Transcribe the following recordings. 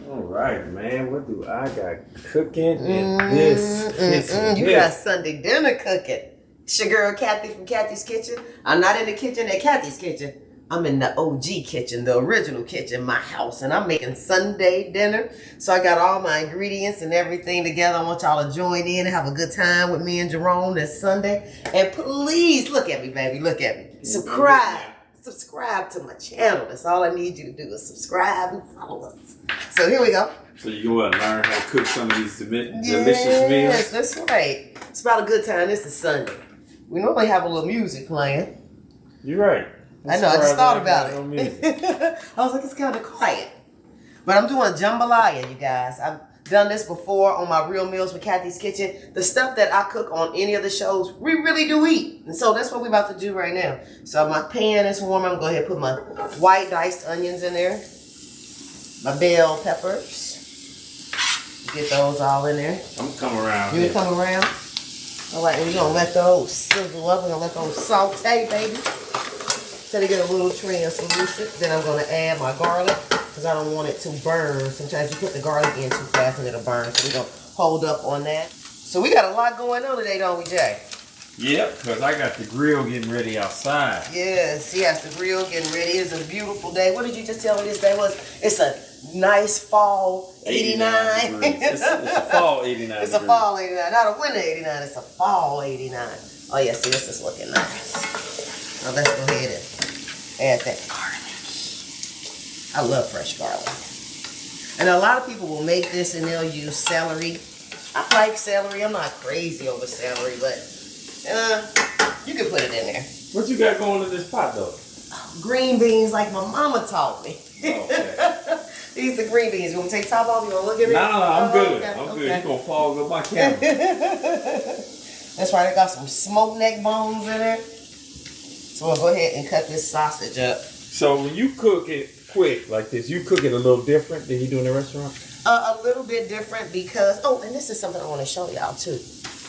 All right, man. What do I got cooking in this kitchen? You got Sunday dinner cooking. It's your girl Cathy from Cathy's Kitchen. I'm not in the kitchen at Cathy's Kitchen. I'm in the OG kitchen, the original kitchen, my house, and I'm making Sunday dinner. So I got all my ingredients and everything together. I want y'all to join in and have a good time with me and Jerome this Sunday. And please look at me, baby. Look at me. Subscribe. Subscribe to my channel. That's all I need you to do is subscribe and follow us. So here we go. So you want to learn how to cook some of these delicious meals? Yes, that's right. It's about a good time. This is Sunday. We normally have a little music playing. You're right. I know, I just thought about it. I was like, it's kind of quiet. But I'm doing jambalaya, you guys. I've done this before on my Real Meals with Cathy's Kitchen. The stuff that I cook on any of the shows, we really do eat. And so that's what we're about to do right now. So my pan is warm. I'm going to go ahead and put my white diced onions in there. My bell peppers. Get those all in there. I'm coming around. You come around? All right, and we're going to let those sizzle up. We're going to let those saute, baby. Till they get a little translucent. Then I'm going to add my garlic because I don't want it to burn. Sometimes you put the garlic in too fast and it'll burn. So we're going to hold up on that. So we got a lot going on today, don't we, Jay? Yep, because I got the grill getting ready outside. Yes, the grill getting ready. It's a beautiful day. What did you just tell me this day was? It's a nice fall 89. It's a fall 89. It's a fall 89. Not a winter 89. It's a fall 89. Oh, yeah, see, this is looking nice. Now let's go ahead and add that garlic. I love fresh garlic. And a lot of people will make this and they'll use celery. I like celery. I'm not crazy over celery, but you can put it in there. What you got going in this pot, though? Green beans like my mama taught me. Okay. These are green beans. You want to take top off? You want to look at me? No, I'm good. Okay, I'm okay. good. You're going to fall over my camera. That's right. I got some smoked neck bones in there. So we'll go ahead and cut this sausage up. So when you cook it quick like this, you cook it a little different than you do in the restaurant? A little bit different because, and this is something I want to show y'all too.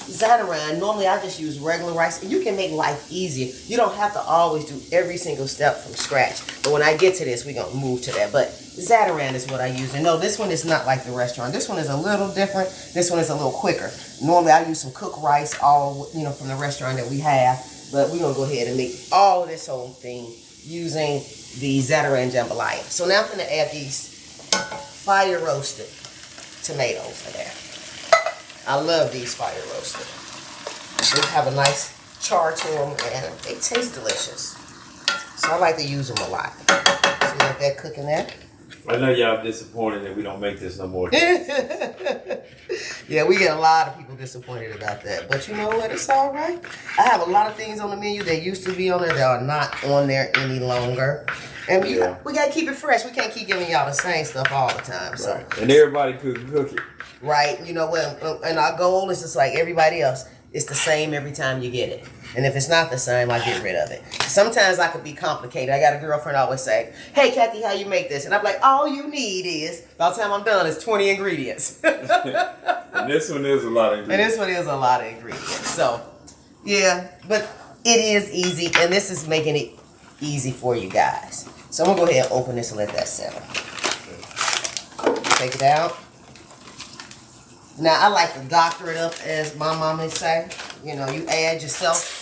Zatarain, normally I just use regular rice. And you can make life easier. You don't have to always do every single step from scratch. But when I get to this, we're going to move to that. But Zatarain is what I use. And no, this one is not like the restaurant. This one is a little different. This one is a little quicker. Normally I use some cooked rice, all from the restaurant that we have. But we're going to go ahead and make all of this whole thing using the Zatarain Jambalaya. So now I'm going to add these fire roasted tomatoes in there. I love these fire roasted. They have a nice char to them and they taste delicious. So I like to use them a lot. So let that cook in there. I know y'all disappointed that we don't make this no more. Yeah, we get a lot of people disappointed about that. But you know what? It's all right. I have a lot of things on the menu that used to be on there that are not on there any longer. And we got to keep it fresh. We can't keep giving y'all the same stuff all the time. So. Right. And everybody cook it. Right. You know what? And our goal is just like everybody else. It's the same every time you get it. And if it's not the same, I get rid of it. Sometimes I could be complicated. I got a girlfriend always say, hey, Cathy, how you make this? And I'm like, all you need is, by the time I'm done, is 20 ingredients. And this one is a lot of ingredients. So, yeah, but it is easy. And this is making it easy for you guys. So I'm going to go ahead and open this and let that settle. Take it out. Now, I like to doctor it up, as my mom would say. You know, you add yourself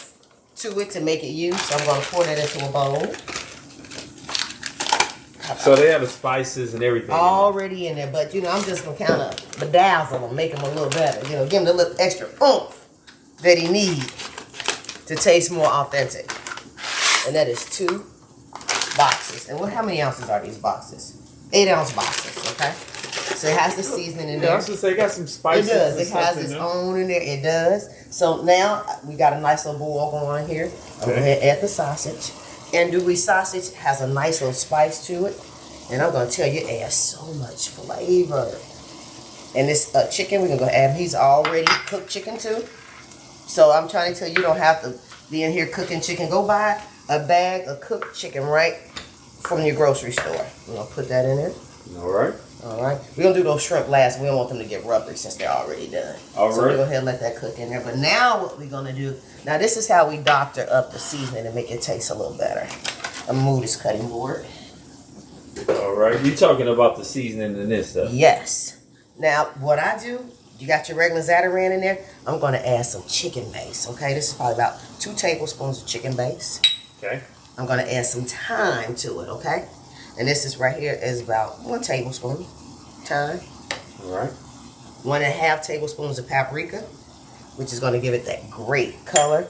to it to make it you. So I'm going to pour that into a bowl. So they have the spices and everything already in there. But, I'm just going to kind of bedazzle them, make them a little better. Give them the little extra oomph that he needs to taste more authentic. And that is 2 boxes. And how many ounces are these boxes? 8-ounce boxes, okay? So it has the seasoning in there. I was going to say, it got some spices. It does. It has its own in there. It does. So now we got a nice little boil going on here. I'm going to add the sausage. Andouille sausage has a nice little spice to it. And I'm going to tell you, it adds so much flavor. And this chicken, we're going to go add. He's already cooked chicken too. So I'm trying to tell you, you don't have to be in here cooking chicken. Go buy a bag of cooked chicken right from your grocery store. I'm going to put that in there. All right. All right. We're going to do those shrimp last. We don't want them to get rubbery since they're already done. All right. So we'll go ahead and let that cook in there. But now what we're going to do, now this is how we doctor up the seasoning and make it taste a little better. I'm going to move this cutting board. All right. You talking about the seasoning in this stuff? Yes. Now, what I do, you got your regular Zatarain in there. I'm going to add some chicken base. Okay, this is probably about 2 tablespoons of chicken base. Okay. I'm going to add some thyme to it. Okay, and this is right here is about 1 tablespoon thyme. All right. 1.5 tablespoons of paprika, which is going to give it that great color.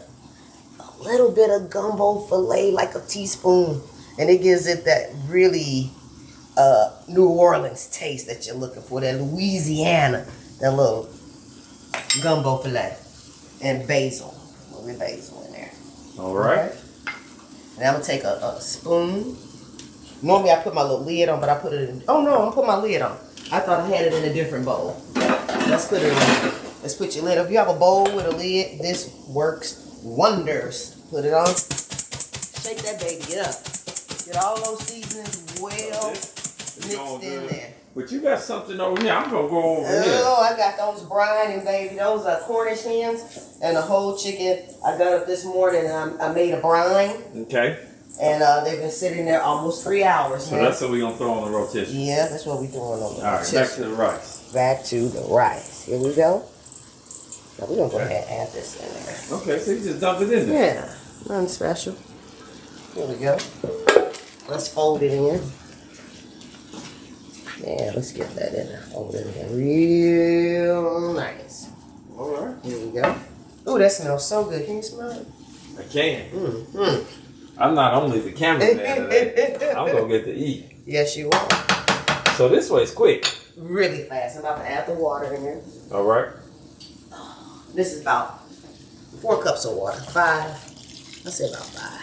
A little bit of gumbo filet, like a teaspoon, and it gives it that really New Orleans taste that you're looking for, that Louisiana, that little gumbo filet, and basil. A little bit basil in there. All right. Okay. And I'm gonna take a spoon. Normally I put my little lid on, but I put it in. Oh no, I'm gonna put my lid on. I thought I had it in a different bowl. Let's put it in. Let's put your lid. If you have a bowl with a lid, this works wonders. Put it on. Shake that baby up. Get all those seasonings well mixed in there. But you got something over here. I'm gonna go over here. Oh, I got those brining, baby. Those are Cornish hens and a whole chicken. I got up this morning and I made a brine. Okay. And they've been sitting there almost 3 hours. So that's what we're gonna throw on the rotisserie. Yeah, that's what we're doing on the rotisserie. All right, back to the rice. Back to the rice. Here we go. Now we're gonna go ahead and add this in there. Okay, so you just dump it in there. Yeah, nothing special. Here we go. Let's fold it in. Yeah, let's get that in there. Fold it in there real nice. All right. Here we go. Ooh, that smells so good. Can you smell it? I can. Mm-hmm. I'm not only the cameraman today. I'm gonna get to eat. Yes, you are. So this way's quick. Really fast. I'm about to add the water in here. All right. This is about 4 cups of water. 5. Let's say about 5.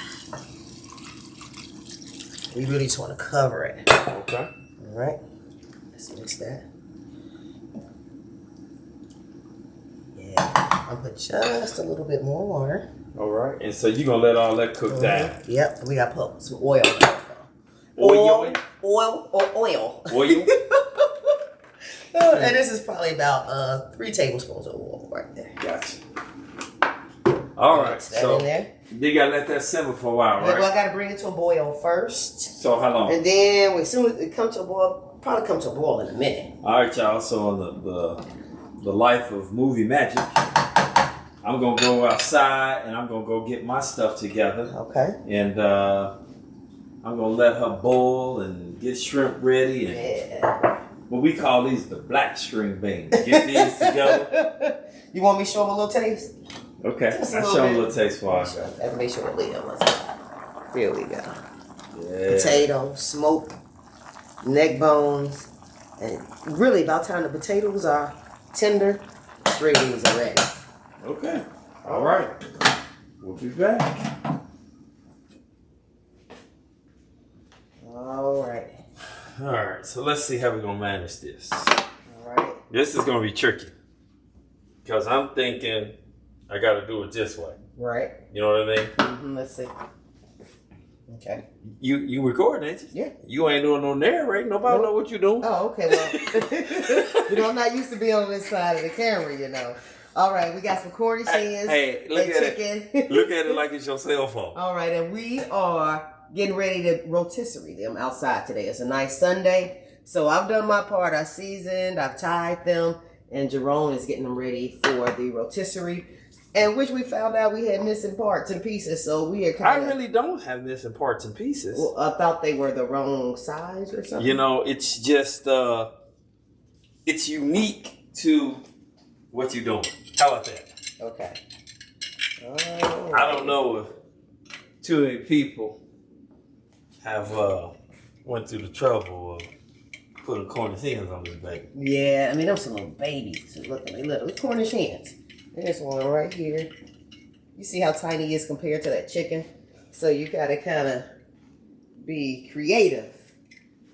We really just want to cover it. Okay. All right. Let's mix that. Yeah. I'll put just a little bit more water. All right. And so you're going to let all that cook down. Yep. We got to put some oil. Oil? Oil. Oil? And this is probably about 3 tablespoons of oil right there. Gotcha. All right. Mix that So in there. you got to let that simmer for a while, right? Well, I got to bring it to a boil first. So how long? And then as soon as it comes to a boil, probably come to a boil in a minute. All right, y'all. So on the life of movie magic, I'm going to go outside and I'm going to go get my stuff together. Okay. And I'm going to let her boil and get shrimp ready. And Yeah. well, we call these the black string beans. Get these together. You want me to show them a little taste? Okay. I'll show them a little taste for us. Let's make sure the lid was. Here we go. Yeah. Potato, smoked neck bones. And really, by the time the potatoes are tender, string beans are ready. Okay. All right. We'll be back. All right. All right. So let's see how we're going to manage this. All right. This is going to be tricky. Because I'm thinking I got to do it this way. Right. You know what I mean? Mm-hmm. Let's see. Okay. You recording, ain't you? Yeah. You ain't doing no narrating. Nobody know what you doing. Oh, okay. Well, I'm not used to being on this side of the camera, All right, we got some Cornish hens Hey, look and at chicken. it. Look at it like it's your cell phone. All right, and we are getting ready to rotisserie them outside today. It's a nice Sunday. So I've done my part. I seasoned, I've tied them, and Jerome is getting them ready for the rotisserie. And which we found out we had missing parts and pieces, so we are kind of... I really don't have missing parts and pieces. Well, I thought they were the wrong size or something. It's just, it's unique to what you're doing. How about that? Okay. I don't know if too many people have went through the trouble of putting Cornish hens on this baby. Yeah, I mean, those some little babies. Look at me, little Cornish hens. There's one right here. You see how tiny he is compared to that chicken? So you gotta kind of be creative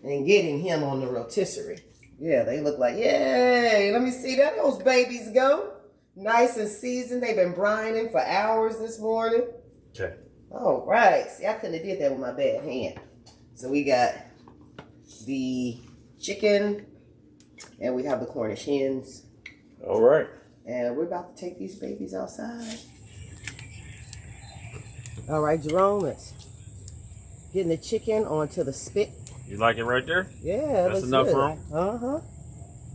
in getting him on the rotisserie. Yeah, they look like, yay! Let me see that those babies go. Nice and seasoned. They've been brining for hours this morning. Okay. All right. See, I couldn't have did that with my bad hand. So we got the chicken, and we have the Cornish hens. All right. And we're about to take these babies outside. All right, Jerome is getting the chicken onto the spit. You like it right there? Yeah, that's enough room.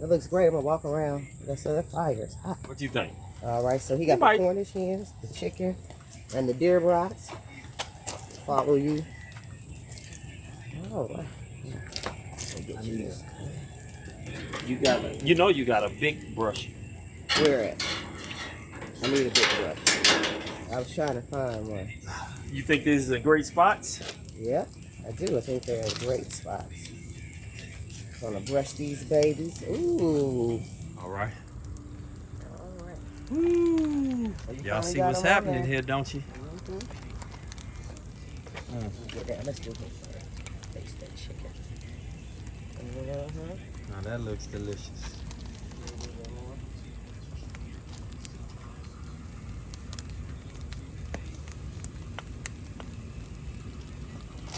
It looks great. I'm gonna walk around. That's the fire. It's hot. What you think? All right, so he got the Cornish hens, the chicken, and the deer brats. Follow you. All right. You got a big brush. Where at? I need a big brush. I was trying to find one. You think these are great spots? Yep, I do. I think they're great spots. Gonna brush these babies. Ooh. All right. All right. Woo. Y'all see what's happening here, don't you? Let's do this. Taste that chicken. Now that looks delicious.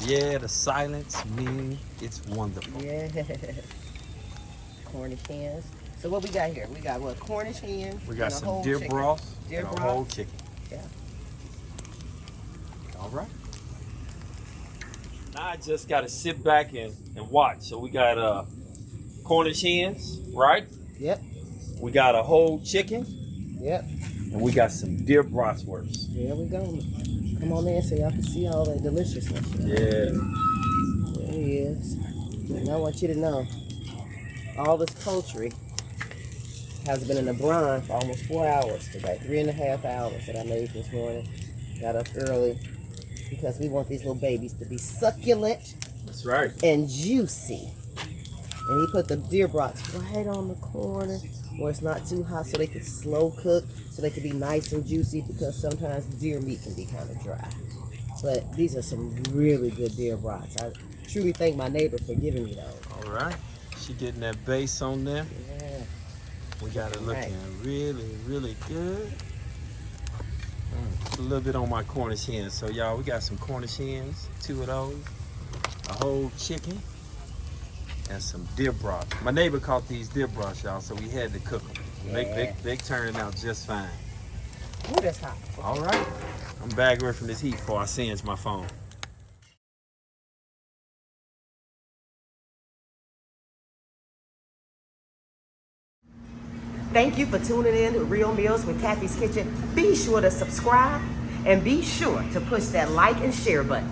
Yeah, the silence means it's wonderful. Yeah. Cornish hens. So what we got here? We got what? Cornish hens. We got some deer broth and a whole chicken. Yeah. All right. Now I just got to sit back and watch. So we got Cornish hens, right? Yep. We got a whole chicken. Yep. And we got some deer bratwurst. There we go. Come on in so y'all can see all that deliciousness. Yeah. There he is. And I want you to know, all this poultry has been in the brine for almost 4 hours today. 3.5 hours that I made this morning. Got up early because we want these little babies to be succulent. That's right. And juicy. And he put the deer brats right on the corner where it's not too hot so they can slow cook, so they can be nice and juicy, because sometimes deer meat can be kind of dry. But these are some really good deer brats. I truly thank my neighbor for giving me those. All right. She getting that base on there. Yeah. We got it looking really, really good. Put a little bit on my Cornish hens. So y'all, we got some Cornish hens, 2 of those, a whole chicken, and some deer broth. My neighbor caught these deer broths, y'all, so we had to cook them. Yeah. They turning out just fine. Ooh, that's hot. All right. I'm back away from this heat before I singe my phone. Thank you for tuning in to Real Meals with Cathy's Kitchen. Be sure to subscribe and be sure to push that like and share button.